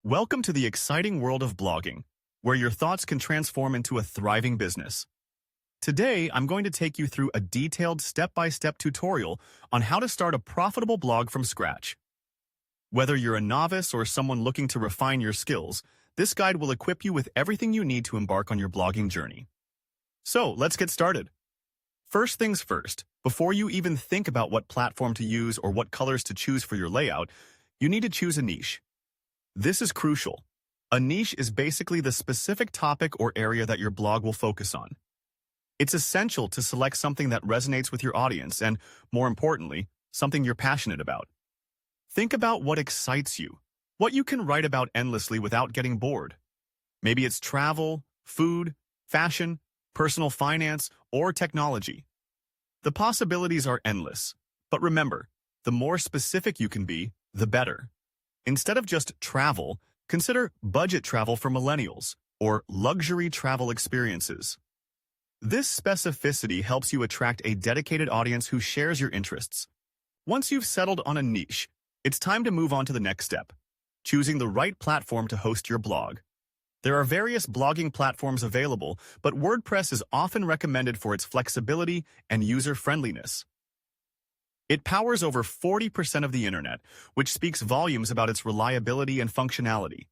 Welcome to the exciting world of blogging, where your thoughts can transform into a thriving business. Today, I'm going to take you through a detailed step-by-step tutorial on how to start a profitable blog from scratch. Whether you're a novice or someone looking to refine your skills, this guide will equip you with everything you need to embark on your blogging journey. So, let's get started. First things first, before you even think about what platform to use or what colors to choose for your layout, you need to choose a niche. This is crucial. A niche is basically the specific topic or area that your blog will focus on. It's essential to select something that resonates with your audience and, more importantly, something you're passionate about. Think about what excites you, what you can write about endlessly without getting bored. Maybe it's travel, food, fashion, personal finance, or technology. The possibilities are endless, but remember, the more specific you can be, the better. Instead of just travel, consider budget travel for millennials or luxury travel experiences. This specificity helps you attract a dedicated audience who shares your interests. Once you've settled on a niche, it's time to move on to the next step, choosing the right platform to host your blog. There are various blogging platforms available, but WordPress is often recommended for its flexibility and user-friendliness. It powers over 40% of the internet, which speaks volumes about its reliability and functionality.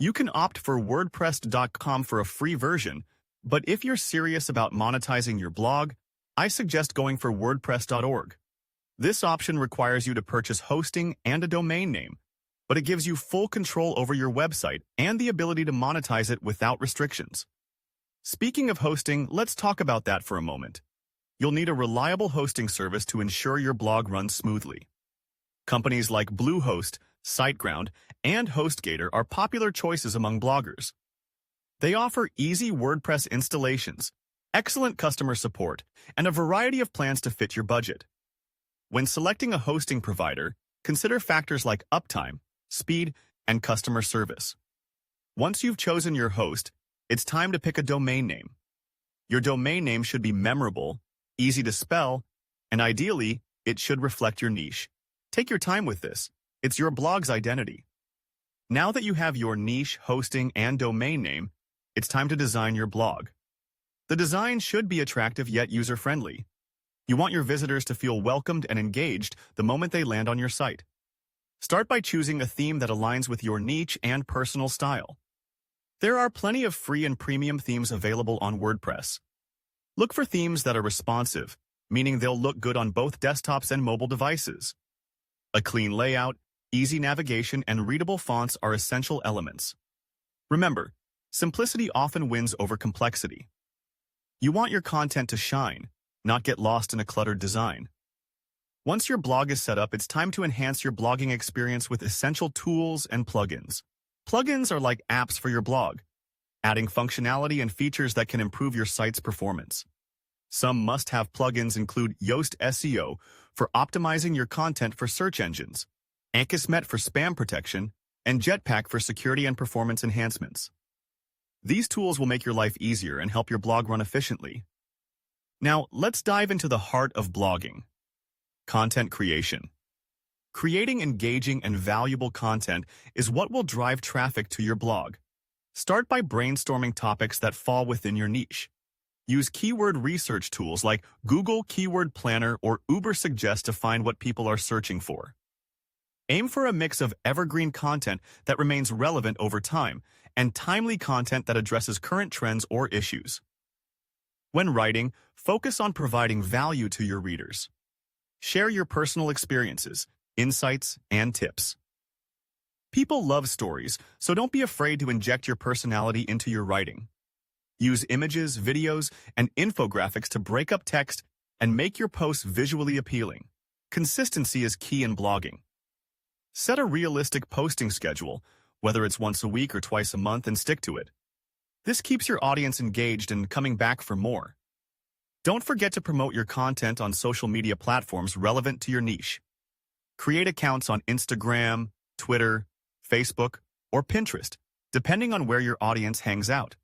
You can opt for WordPress.com for a free version, but if you're serious about monetizing your blog, I suggest going for WordPress.org. This option requires you to purchase hosting and a domain name, but it gives you full control over your website and the ability to monetize it without restrictions. Speaking of hosting, let's talk about that for a moment. You'll need a reliable hosting service to ensure your blog runs smoothly. Companies like Bluehost, SiteGround, and HostGator are popular choices among bloggers. They offer easy WordPress installations, excellent customer support, and a variety of plans to fit your budget. When selecting a hosting provider, consider factors like uptime, speed, and customer service. Once you've chosen your host, it's time to pick a domain name. Your domain name should be memorable, easy to spell, and ideally, it should reflect your niche. Take your time with this. It's your blog's identity. Now that you have your niche, hosting, and domain name, it's time to design your blog. The design should be attractive yet user-friendly. You want your visitors to feel welcomed and engaged the moment they land on your site. Start by choosing a theme that aligns with your niche and personal style. There are plenty of free and premium themes available on WordPress. Look for themes that are responsive, meaning they'll look good on both desktops and mobile devices. A clean layout, easy navigation, and readable fonts are essential elements. Remember, simplicity often wins over complexity. You want your content to shine, not get lost in a cluttered design. Once your blog is set up, it's time to enhance your blogging experience with essential tools and plugins. Plugins are like apps for your blog, adding functionality and features that can improve your site's performance. Some must-have plugins include Yoast SEO for optimizing your content for search engines, Akismet for spam protection, and Jetpack for security and performance enhancements. These tools will make your life easier and help your blog run efficiently. Now, let's dive into the heart of blogging: content creation. Creating engaging and valuable content is what will drive traffic to your blog. Start by brainstorming topics that fall within your niche. Use keyword research tools like Google Keyword Planner or Ubersuggest to find what people are searching for. Aim for a mix of evergreen content that remains relevant over time and timely content that addresses current trends or issues. When writing, focus on providing value to your readers. Share your personal experiences, insights, and tips. People love stories, so don't be afraid to inject your personality into your writing. Use images, videos, and infographics to break up text and make your posts visually appealing. Consistency is key in blogging. Set a realistic posting schedule, whether it's once a week or twice a month, and stick to it. This keeps your audience engaged and coming back for more. Don't forget to promote your content on social media platforms relevant to your niche. Create accounts on Instagram, Twitter, Facebook, or Pinterest, depending on where your audience hangs out.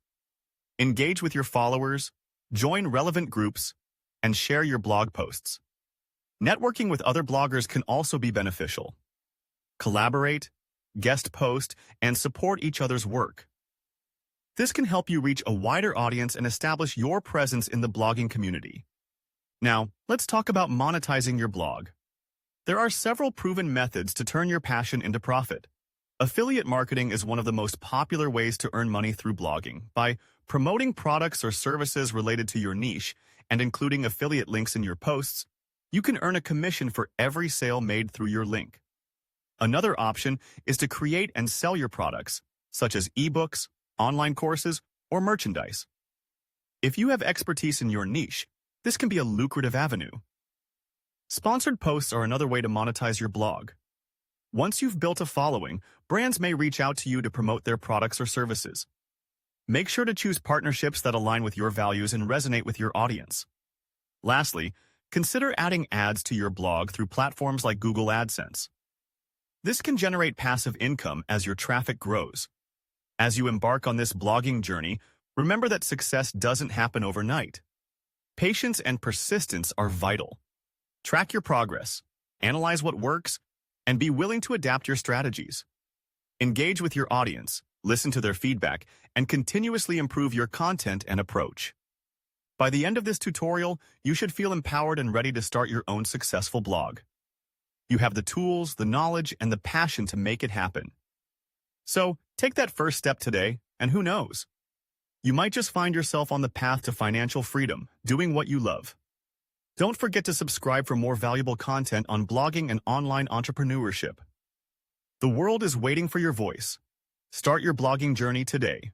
Engage with your followers, join relevant groups, and share your blog posts. Networking with other bloggers can also be beneficial. Collaborate, guest post, and support each other's work. This can help you reach a wider audience and establish your presence in the blogging community. Now, let's talk about monetizing your blog. There are several proven methods to turn your passion into profit. Affiliate marketing is one of the most popular ways to earn money through blogging. By promoting products or services related to your niche and including affiliate links in your posts, you can earn a commission for every sale made through your link. Another option is to create and sell your products, such as ebooks, online courses, or merchandise. If you have expertise in your niche, this can be a lucrative avenue. Sponsored posts are another way to monetize your blog. Once you've built a following, brands may reach out to you to promote their products or services. Make sure to choose partnerships that align with your values and resonate with your audience. Lastly, consider adding ads to your blog through platforms like Google AdSense. This can generate passive income as your traffic grows. As you embark on this blogging journey, remember that success doesn't happen overnight. Patience and persistence are vital. Track your progress, analyze what works, and be willing to adapt your strategies. Engage with your audience, listen to their feedback, and continuously improve your content and approach. By the end of this tutorial, you should feel empowered and ready to start your own successful blog. You have the tools, the knowledge, and the passion to make it happen. So, take that first step today, and who knows? You might just find yourself on the path to financial freedom, doing what you love. Don't forget to subscribe for more valuable content on blogging and online entrepreneurship. The world is waiting for your voice. Start your blogging journey today.